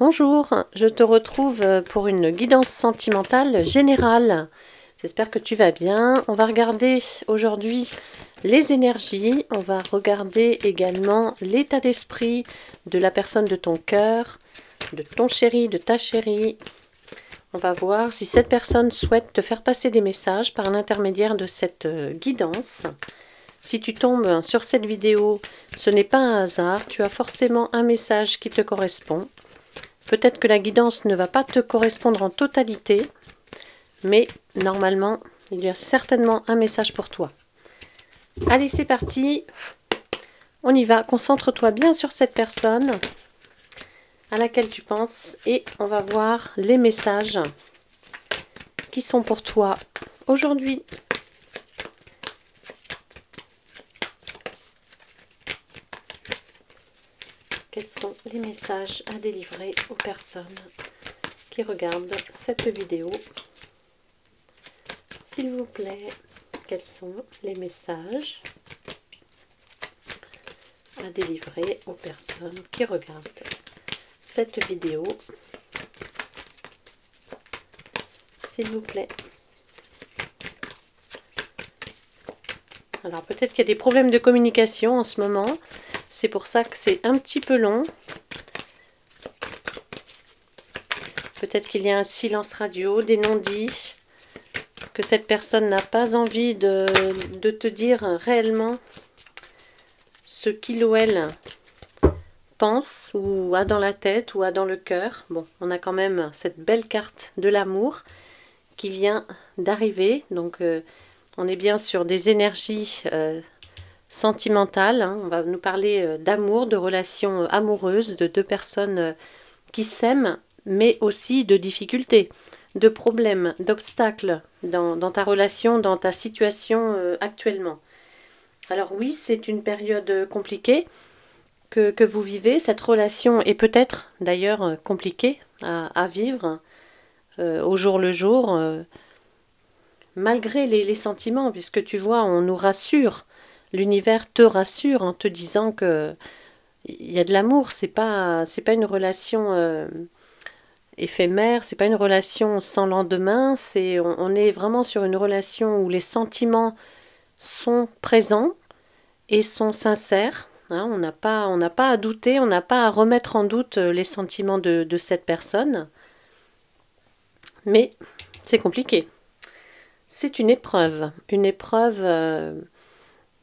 Bonjour, je te retrouve pour une guidance sentimentale générale. J'espère que tu vas bien. On va regarder aujourd'hui les énergies. On va regarder également l'état d'esprit de la personne de ton cœur, de ton chéri, de ta chérie. On va voir si cette personne souhaite te faire passer des messages par l'intermédiaire de cette guidance. Si tu tombes sur cette vidéo, ce n'est pas un hasard. Tu as forcément un message qui te correspond. Peut-être que la guidance ne va pas te correspondre en totalité, mais normalement, il y a certainement un message pour toi. Allez, c'est parti. On y va. Concentre-toi bien sur cette personne à laquelle tu penses et on va voir les messages qui sont pour toi aujourd'hui. Quels sont les messages à délivrer aux personnes qui regardent cette vidéo? S'il vous plaît, quels sont les messages à délivrer aux personnes qui regardent cette vidéo? S'il vous plaît. Alors peut-être qu'il y a des problèmes de communication en ce moment. C'est pour ça que c'est un petit peu long. Peut-être qu'il y a un silence radio, des non-dits, que cette personne n'a pas envie de te dire réellement ce qu'il ou elle pense ou a dans la tête ou a dans le cœur. Bon, on a quand même cette belle carte de l'amour qui vient d'arriver. Donc, on est bien sur des énergies sentimentales. Hein. On va nous parler d'amour, de relations amoureuses, de deux personnes qui s'aiment, mais aussi de difficultés, de problèmes, d'obstacles dans ta relation, dans ta situation actuellement. Alors oui, c'est une période compliquée que vous vivez. Cette relation est peut-être d'ailleurs compliquée à vivre au jour le jour, malgré les sentiments, puisque tu vois, on nous rassure. L'univers te rassure en te disant que il y a de l'amour, c'est pas une relation éphémère, c'est pas une relation sans lendemain, on est vraiment sur une relation où les sentiments sont présents et sont sincères. Hein, on n'a pas à douter, on n'a pas à remettre en doute les sentiments de cette personne. Mais c'est compliqué. C'est une épreuve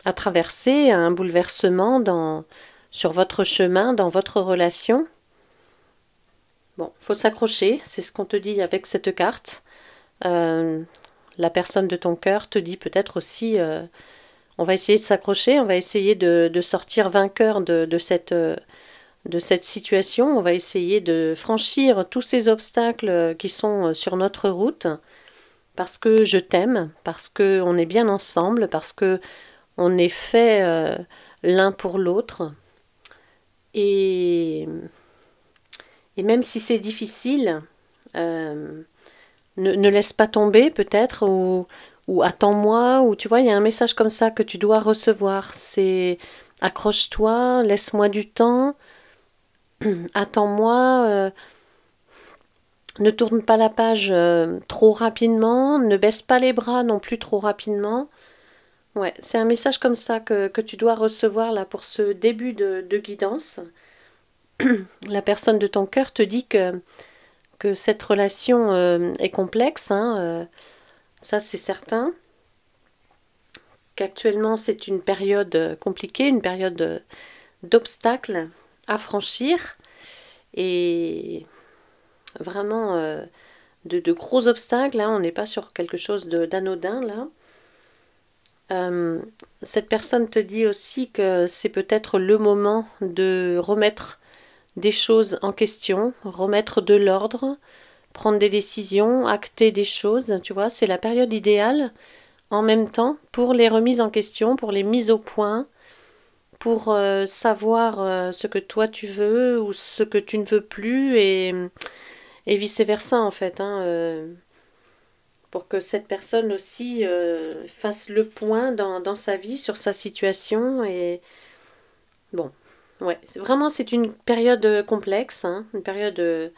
à traverser, un bouleversement sur votre chemin, dans votre relation. Bon, faut s'accrocher, c'est ce qu'on te dit avec cette carte. La personne de ton cœur te dit peut-être aussi, on va essayer de s'accrocher, on va essayer de sortir vainqueur de cette situation, on va essayer de franchir tous ces obstacles qui sont sur notre route, parce que je t'aime, parce qu'on est bien ensemble, parce que on est fait l'un pour l'autre. Et même si c'est difficile, ne laisse pas tomber peut-être, ou attends-moi, ou tu vois, il y a un message comme ça que tu dois recevoir. C'est accroche-toi, laisse-moi du temps, attends-moi, ne tourne pas la page trop rapidement, ne baisse pas les bras non plus trop rapidement. Ouais, c'est un message comme ça que tu dois recevoir là pour ce début de guidance. La personne de ton cœur te dit que cette relation est complexe, hein, ça c'est certain. Qu'actuellement c'est une période compliquée, une période d'obstacles à franchir et vraiment de gros obstacles. Hein, on n'est pas sur quelque chose d'anodin là. Cette personne te dit aussi que c'est peut-être le moment de remettre des choses en question, remettre de l'ordre, prendre des décisions, acter des choses, tu vois, c'est la période idéale en même temps pour les remises en question, pour les mises au point, pour savoir ce que toi tu veux ou ce que tu ne veux plus et vice-versa en fait, hein, pour que cette personne aussi fasse le point dans sa vie, sur sa situation et bon. Ouais, c'est une période complexe, hein, une période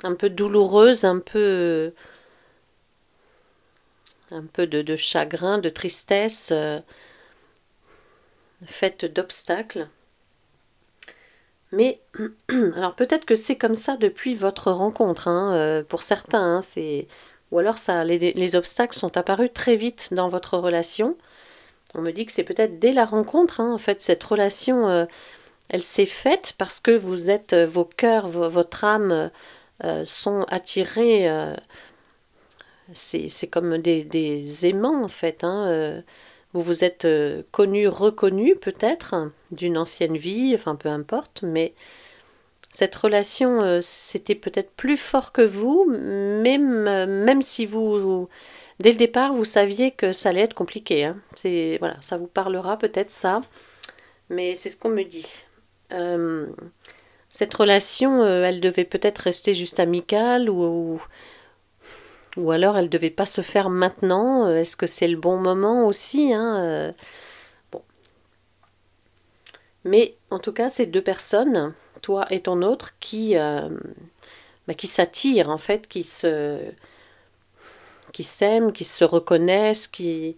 un peu douloureuse, un peu de chagrin, de tristesse, faite d'obstacles. Mais alors peut-être que c'est comme ça depuis votre rencontre, hein, pour certains, hein, ou alors les obstacles sont apparus très vite dans votre relation. On me dit que c'est peut-être dès la rencontre, hein, en fait, cette relation, elle s'est faite parce que vos cœurs, votre âme sont attirés. C'est comme des aimants, en fait, hein, vous vous êtes connu, reconnu peut-être d'une ancienne vie, enfin peu importe, mais cette relation, c'était peut-être plus fort que vous, même si dès le départ, vous saviez que ça allait être compliqué. Hein. Voilà, ça vous parlera peut-être ça, mais c'est ce qu'on me dit. Euh, cette relation, elle devait peut-être rester juste amicale ou alors elle devait pas se faire maintenant. Est-ce que c'est le bon moment aussi, hein, bon. Mais en tout cas, ces deux personnes, toi et ton autre, qui s'attirent en fait, qui s'aiment, qui se reconnaissent, qui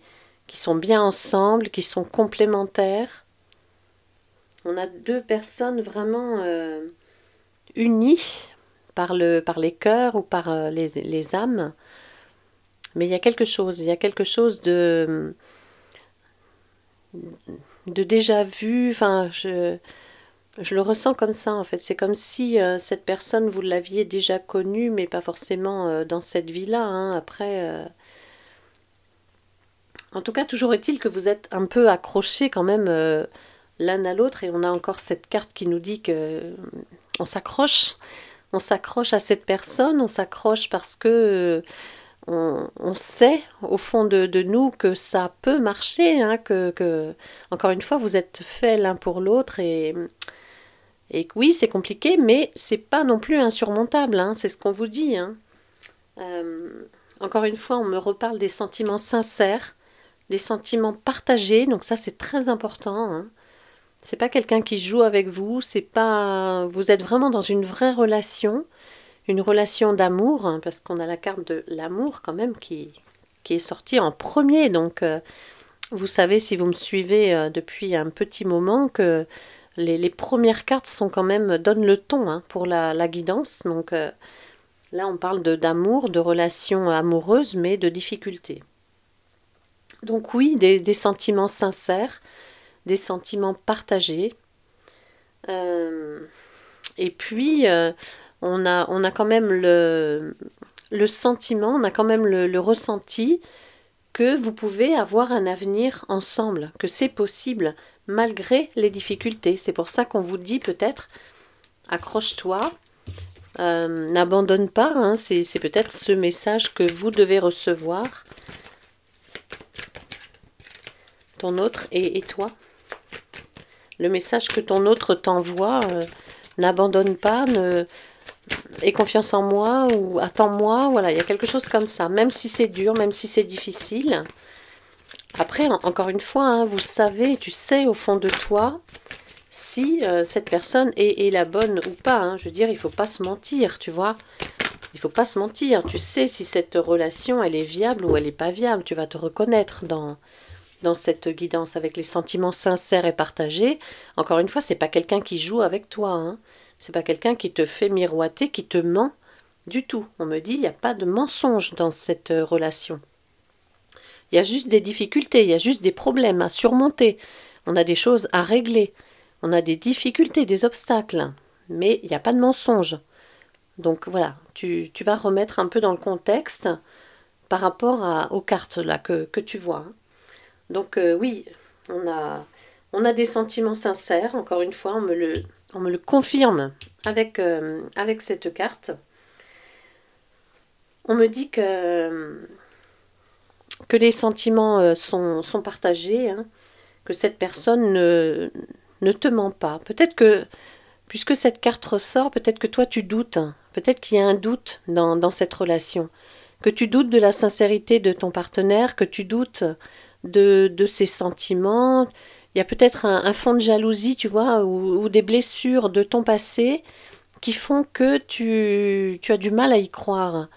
sont bien ensemble, qui sont complémentaires. On a deux personnes vraiment unies par les cœurs ou par les âmes. Mais il y a quelque chose de déjà vu, enfin, je le ressens comme ça en fait. C'est comme si cette personne, vous l'aviez déjà connue, mais pas forcément dans cette vie-là. Hein. Après, en tout cas, toujours est-il que vous êtes un peu accrochés quand même l'un à l'autre, et on a encore cette carte qui nous dit que on s'accroche. On s'accroche à cette personne, on s'accroche parce que on sait au fond de nous que ça peut marcher, hein, encore une fois, vous êtes faits l'un pour l'autre et oui, c'est compliqué, mais c'est pas non plus insurmontable, hein, c'est ce qu'on vous dit. Hein. Encore une fois, on me reparle des sentiments sincères, des sentiments partagés, donc ça c'est très important. Hein. C'est pas quelqu'un qui joue avec vous, c'est pas, vous êtes vraiment dans une relation d'amour, hein, parce qu'on a la carte de l'amour quand même qui est sortie en premier. Donc, vous savez, si vous me suivez depuis un petit moment, que les premières cartes sont quand même donnent le ton hein, pour la guidance. Donc, là, on parle d'amour, de relations amoureuses, mais de difficultés. Donc oui, des sentiments sincères, des sentiments partagés. Et puis, on a quand même le sentiment, on a quand même le ressenti que vous pouvez avoir un avenir ensemble, que c'est possible malgré les difficultés. C'est pour ça qu'on vous dit peut-être, accroche-toi, n'abandonne pas, hein, c'est peut-être ce message que vous devez recevoir, ton autre et toi. Le message que ton autre t'envoie, n'abandonne pas, aie confiance en moi ou attends-moi, voilà, il y a quelque chose comme ça, même si c'est dur, même si c'est difficile. Après, encore une fois, hein, vous savez, tu sais au fond de toi si cette personne est la bonne ou pas. Hein. Je veux dire, il ne faut pas se mentir, tu vois. Il ne faut pas se mentir. Tu sais si cette relation, elle est viable ou elle n'est pas viable. Tu vas te reconnaître dans cette guidance avec les sentiments sincères et partagés. Encore une fois, c'est pas quelqu'un qui joue avec toi. Hein. C'est pas quelqu'un qui te fait miroiter, qui te ment du tout. On me dit, il n'y a pas de mensonge dans cette relation. Il y a juste des difficultés, il y a juste des problèmes à surmonter. On a des choses à régler. On a des difficultés, des obstacles. Mais il n'y a pas de mensonge. Donc voilà, tu vas remettre un peu dans le contexte par rapport aux cartes là que tu vois. Donc oui, on a des sentiments sincères. Encore une fois, on me le confirme avec cette carte. On me dit que les sentiments sont partagés, hein, que cette personne ne te ment pas. Peut-être que, puisque cette carte ressort, peut-être que toi tu doutes. Hein. Peut-être qu'il y a un doute dans cette relation. Que tu doutes de la sincérité de ton partenaire, que tu doutes de ses sentiments, il y a peut-être un fond de jalousie, tu vois, ou des blessures de ton passé qui font que tu as du mal à y croire.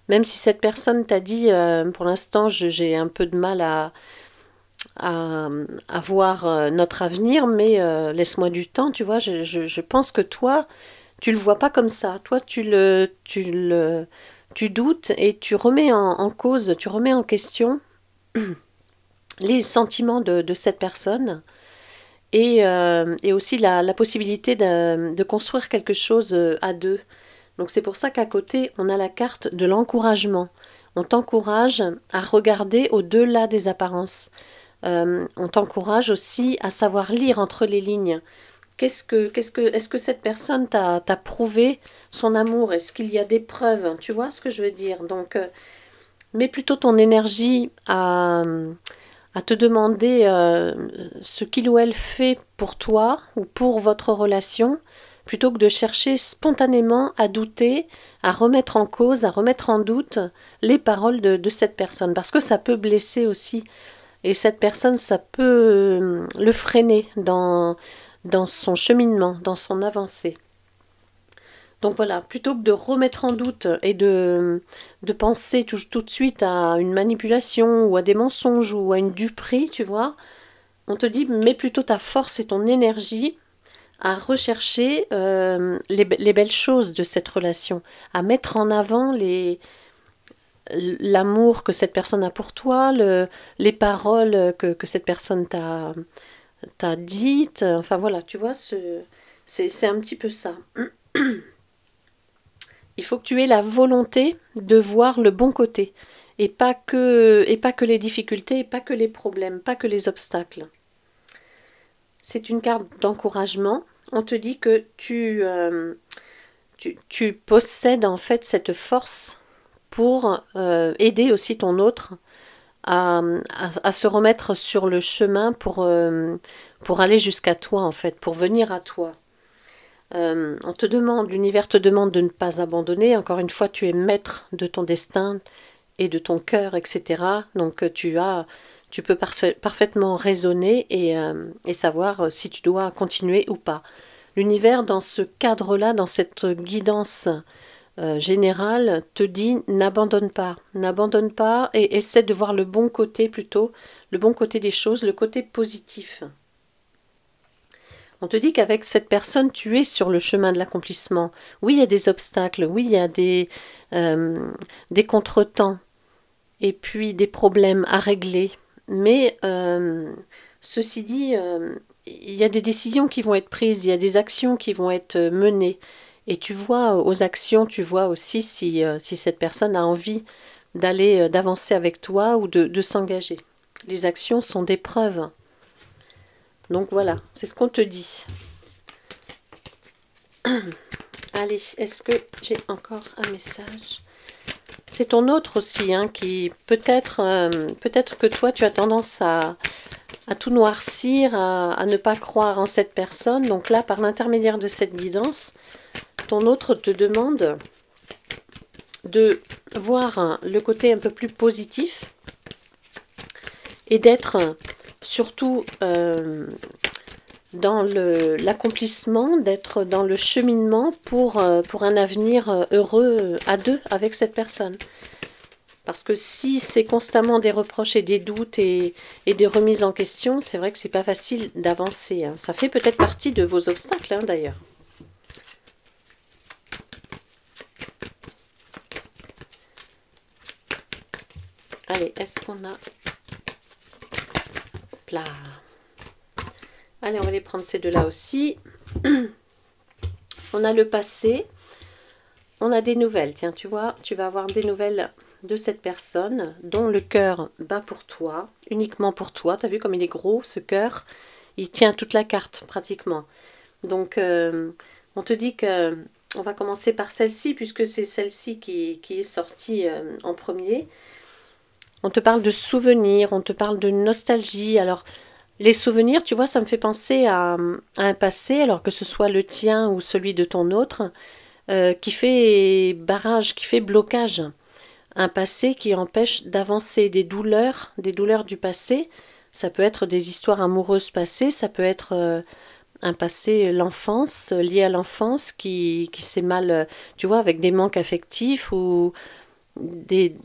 Même si cette personne t'a dit, pour l'instant, j'ai un peu de mal à, à voir notre avenir, mais laisse-moi du temps, tu vois, je pense que toi, tu le vois pas comme ça. Toi, tu doutes et tu remets en cause, tu remets en question les sentiments de cette personne et aussi la possibilité de construire quelque chose à deux. Donc c'est pour ça qu'à côté, on a la carte de l'encouragement. On t'encourage à regarder au-delà des apparences. On t'encourage aussi à savoir lire entre les lignes. Est-ce que cette personne t'a prouvé son amour? Est-ce qu'il y a des preuves? Tu vois ce que je veux dire? Donc, mets plutôt ton énergie à te demander ce qu'il ou elle fait pour toi ou pour votre relation, plutôt que de chercher spontanément à douter, à remettre en cause, à remettre en doute les paroles de cette personne. Parce que ça peut blesser aussi. Et cette personne, ça peut le freiner dans son cheminement, dans son avancée. Donc voilà, plutôt que de remettre en doute et de penser tout de suite à une manipulation ou à des mensonges ou à une duperie, tu vois, on te dit mets plutôt ta force et ton énergie à rechercher les belles choses de cette relation, à mettre en avant l'amour que cette personne a pour toi, les paroles que cette personne t'a dites. Enfin voilà, tu vois, c'est un petit peu ça. Il faut que tu aies la volonté de voir le bon côté et pas que les difficultés, et pas que les problèmes, pas que les obstacles. C'est une carte d'encouragement. On te dit que tu possèdes en fait cette force pour aider aussi ton autre à se remettre sur le chemin pour aller jusqu'à toi en fait, pour venir à toi. On te demande, l'univers te demande de ne pas abandonner. Encore une fois, tu es maître de ton destin et de ton cœur, etc. Donc tu peux parfaitement raisonner et savoir si tu dois continuer ou pas. L'univers, dans ce cadre-là, dans cette guidance générale, te dit n'abandonne pas et essaie de voir le bon côté plutôt, le bon côté des choses, le côté positif. On te dit qu'avec cette personne, tu es sur le chemin de l'accomplissement. Oui, il y a des obstacles, oui, il y a des contretemps, et puis des problèmes à régler. Mais ceci dit, il y a des décisions qui vont être prises, il y a des actions qui vont être menées. Et tu vois aux actions, tu vois aussi si cette personne a envie d'avancer avec toi ou de s'engager. Les actions sont des preuves. Donc voilà, c'est ce qu'on te dit. Allez, est-ce que j'ai encore un message? C'est ton autre aussi, hein, qui peut-être que toi, tu as tendance à tout noircir, à ne pas croire en cette personne. Donc là, par l'intermédiaire de cette guidance, ton autre te demande de voir le côté un peu plus positif et d'être surtout dans l'accomplissement, d'être dans le cheminement pour un avenir heureux à deux avec cette personne. Parce que si c'est constamment des reproches et des doutes et des remises en question, c'est vrai que c'est pas facile d'avancer. Hein. Ça fait peut-être partie de vos obstacles, hein, d'ailleurs. Allez, est-ce qu'on a... Hop là. Allez, on va les prendre ces deux-là aussi. On a le passé. On a des nouvelles. Tiens, tu vois, tu vas avoir des nouvelles de cette personne dont le cœur bat pour toi, uniquement pour toi. Tu as vu comme il est gros, ce cœur? Il tient toute la carte, pratiquement. Donc, on te dit que on va commencer par celle-ci, puisque c'est celle-ci qui est sortie en premier. On te parle de souvenirs, on te parle de nostalgie. Alors, les souvenirs, tu vois, ça me fait penser à un passé, alors que ce soit le tien ou celui de ton autre, qui fait barrage, qui fait blocage. Un passé qui empêche d'avancer, des douleurs du passé Ça peut être des histoires amoureuses passées, ça peut être un passé, l'enfance, lié à l'enfance qui s'est mal, tu vois, avec des manques affectifs ou des,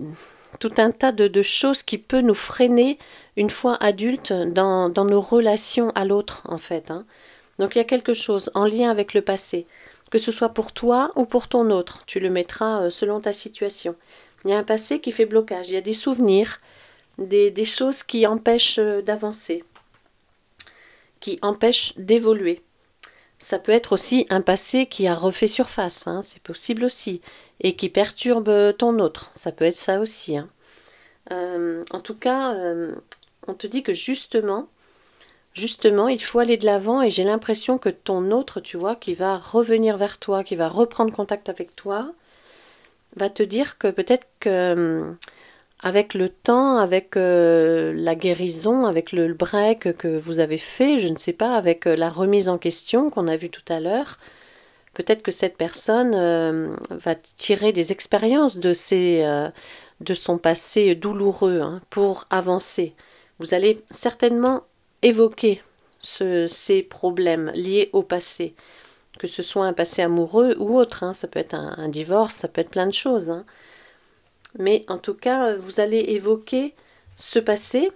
tout un tas de choses qui peut nous freiner une fois adultes dans nos relations à l'autre, en fait. Hein. Donc il y a quelque chose en lien avec le passé, que ce soit pour toi ou pour ton autre, tu le mettras selon ta situation. Il y a un passé qui fait blocage, il y a des souvenirs, des choses qui empêchent d'avancer, qui empêchent d'évoluer. Ça peut être aussi un passé qui a refait surface, hein, c'est possible aussi, et qui perturbe ton autre, ça peut être ça aussi. Hein. En tout cas, on te dit que justement, il faut aller de l'avant et j'ai l'impression que ton autre, tu vois, qui va revenir vers toi, qui va reprendre contact avec toi, va te dire que peut-être que avec le temps, avec la guérison, avec le break que vous avez fait, je ne sais pas, avec la remise en question qu'on a vu tout à l'heure, peut-être que cette personne va tirer des expériences de son passé douloureux hein, pour avancer. Vous allez certainement évoquer ces problèmes liés au passé, que ce soit un passé amoureux ou autre. Hein, ça peut être un divorce, ça peut être plein de choses. Hein. Mais en tout cas, vous allez évoquer ce passé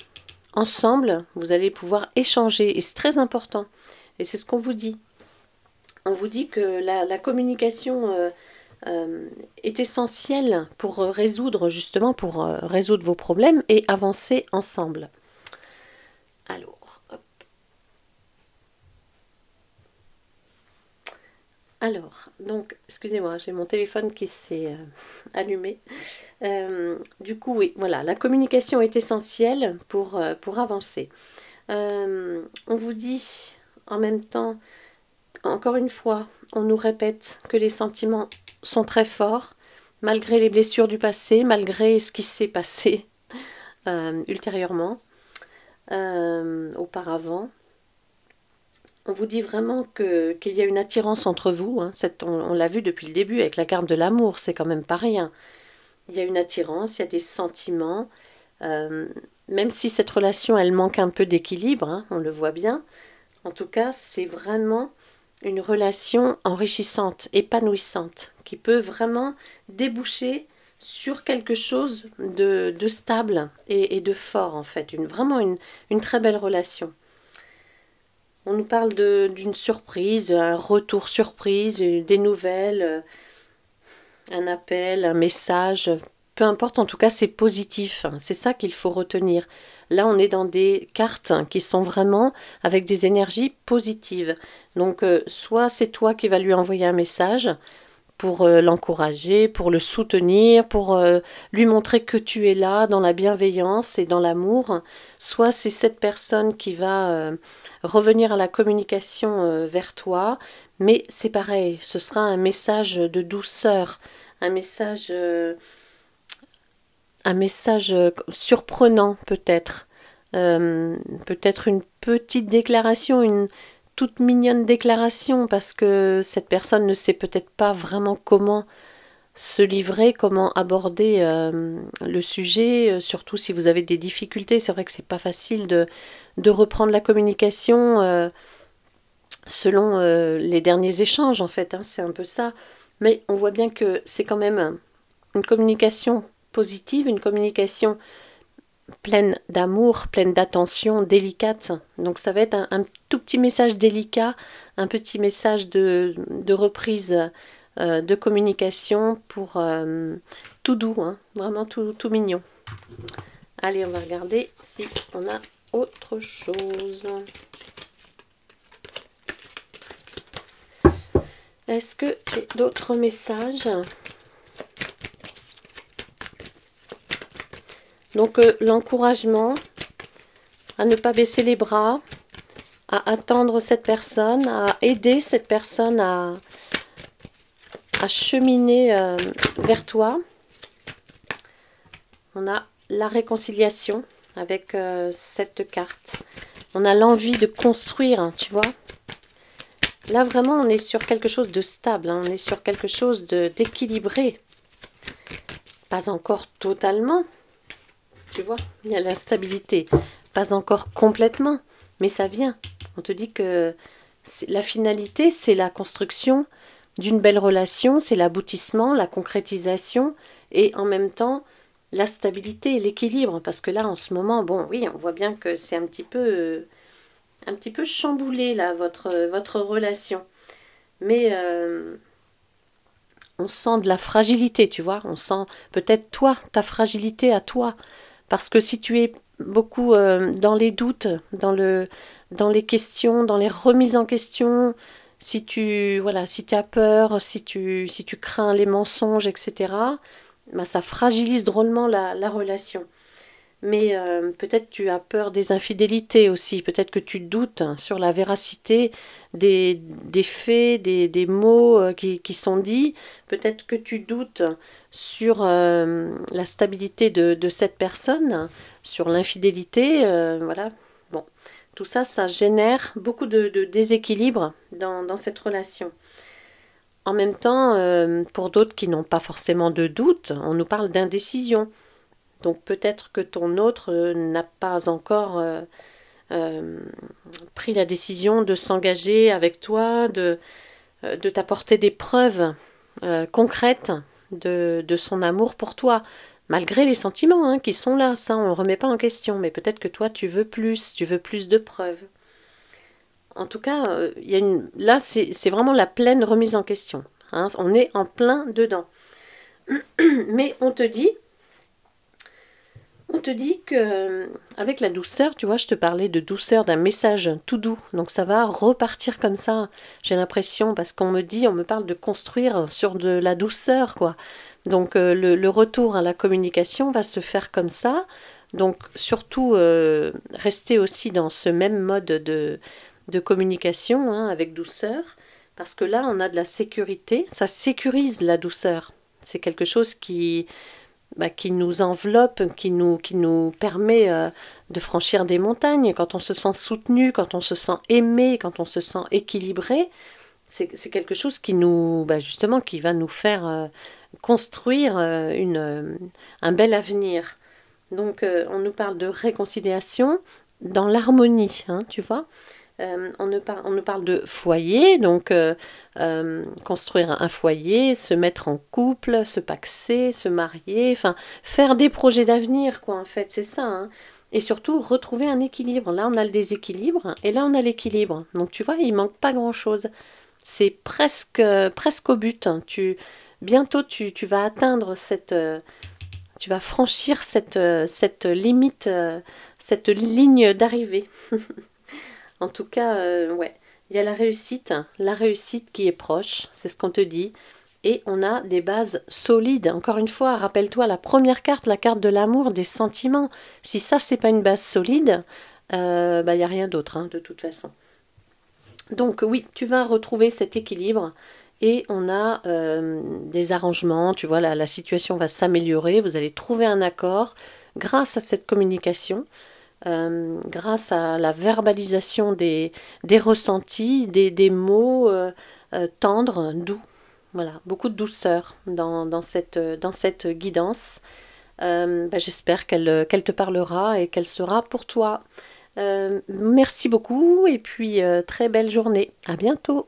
ensemble. Vous allez pouvoir échanger et c'est très important. Et c'est ce qu'on vous dit. On vous dit que la communication est essentielle pour résoudre justement, pour résoudre vos problèmes et avancer ensemble. Alors, hop. Alors, donc, excusez-moi, j'ai mon téléphone qui s'est allumé. Du coup, oui, voilà, la communication est essentielle pour avancer. On vous dit en même temps, encore une fois, on nous répète que les sentiments sont très forts, malgré les blessures du passé, malgré ce qui s'est passé ultérieurement, auparavant. On vous dit vraiment qu'il y a une attirance entre vous. Hein. On l'a vu depuis le début avec la carte de l'amour, c'est quand même pas rien. Il y a une attirance, il y a des sentiments. Même si cette relation, elle manque un peu d'équilibre, hein, on le voit bien. En tout cas, c'est vraiment une relation enrichissante, épanouissante, qui peut vraiment déboucher sur quelque chose de stable et de fort, en fait. Vraiment une très belle relation. On nous parle d'une surprise, un retour surprise, des nouvelles, un appel, un message, peu importe, en tout cas c'est positif, c'est ça qu'il faut retenir. Là on est dans des cartes qui sont vraiment avec des énergies positives. Donc soit c'est toi qui vas lui envoyer un message pour l'encourager, pour le soutenir, pour lui montrer que tu es là dans la bienveillance et dans l'amour, soit c'est cette personne qui va revenir à la communication vers toi, mais c'est pareil, ce sera un message de douceur, un message surprenant peut-être, peut-être une petite déclaration, une toute mignonne déclaration, parce que cette personne ne sait peut-être pas vraiment comment se livrer, comment aborder le sujet, surtout si vous avez des difficultés. C'est vrai que c'est pas facile de reprendre la communication selon les derniers échanges, en fait, hein, c'est un peu ça. Mais on voit bien que c'est quand même une communication positive, une communication pleine d'amour, pleine d'attention, délicate. Donc ça va être un tout petit message délicat, un petit message de reprise de communication pour tout doux, hein, vraiment tout mignon. Allez, on va regarder si on a autre chose. Est-ce que j'ai d'autres messages ? Donc l'encouragement à ne pas baisser les bras, à attendre cette personne, à aider cette personne à cheminer vers toi. On a la réconciliation avec cette carte. On a l'envie de construire, hein, tu vois. Là vraiment on est sur quelque chose de stable, hein, on est sur quelque chose d'équilibré. Pas encore totalement. Tu vois, il y a l'instabilité. pas encore complètement, mais ça vient. On te dit que la finalité, c'est la construction d'une belle relation, c'est l'aboutissement, la concrétisation, et en même temps, la stabilité, l'équilibre. Parce que là, en ce moment, bon, oui, on voit bien que c'est un petit peu chamboulé, là, votre relation. Mais on sent de la fragilité, tu vois. On sent peut-être toi, ta fragilité à toi. Parce que si tu es beaucoup dans les doutes, dans les questions, dans les remises en question, si tu as peur, si tu crains les mensonges, etc., bah, ça fragilise drôlement la relation. Mais peut-être tu as peur des infidélités aussi, peut-être que tu doutes sur la véracité des faits, des mots qui sont dits, peut-être que tu doutes sur la stabilité de cette personne, sur l'infidélité, voilà. Bon, tout ça, ça génère beaucoup de déséquilibre dans cette relation. En même temps, pour d'autres qui n'ont pas forcément de doute, on nous parle d'indécision. Donc peut-être que ton autre n'a pas encore pris la décision de s'engager avec toi, de t'apporter des preuves concrètes de son amour pour toi, malgré les sentiments hein, qui sont là, ça on ne remet pas en question, mais peut-être que toi tu veux plus de preuves. En tout cas, là c'est vraiment la pleine remise en question, hein, on est en plein dedans. Mais on te dit que avec la douceur, tu vois, je te parlais de douceur, d'un message tout doux. Donc ça va repartir comme ça, j'ai l'impression, parce qu'on me parle de construire sur de la douceur, quoi. Donc le retour à la communication va se faire comme ça. Donc surtout rester aussi dans ce même mode de communication, hein, avec douceur, parce que là on a de la sécurité, ça sécurise la douceur. C'est quelque chose qui nous enveloppe, qui nous permet de franchir des montagnes. Quand on se sent soutenu, quand on se sent aimé, quand on se sent équilibré, c'est quelque chose qui nous, justement, qui va nous faire construire un bel avenir. Donc on nous parle de réconciliation dans l'harmonie, hein, tu vois. On nous parle de foyer, donc construire un foyer, se mettre en couple, se paxer, se marier, enfin faire des projets d'avenir, quoi, en fait, c'est ça. Hein. Et surtout retrouver un équilibre. Là, on a le déséquilibre et là, on a l'équilibre. Donc, tu vois, il manque pas grand-chose. C'est presque au but. Hein. Bientôt, tu vas atteindre tu vas franchir cette limite, cette ligne d'arrivée. En tout cas, ouais, il y a la réussite qui est proche, c'est ce qu'on te dit, et on a des bases solides. Encore une fois, rappelle-toi la première carte, la carte de l'amour, des sentiments. Si ça, c'est pas une base solide, il n'y a rien d'autre, hein, de toute façon. Donc oui, tu vas retrouver cet équilibre et on a des arrangements, tu vois, la situation va s'améliorer, vous allez trouver un accord grâce à cette communication. Grâce à la verbalisation des ressentis, des mots tendres, doux. Voilà, beaucoup de douceur dans cette guidance. J'espère qu'elle te parlera et qu'elle sera pour toi. Merci beaucoup et puis très belle journée. À bientôt.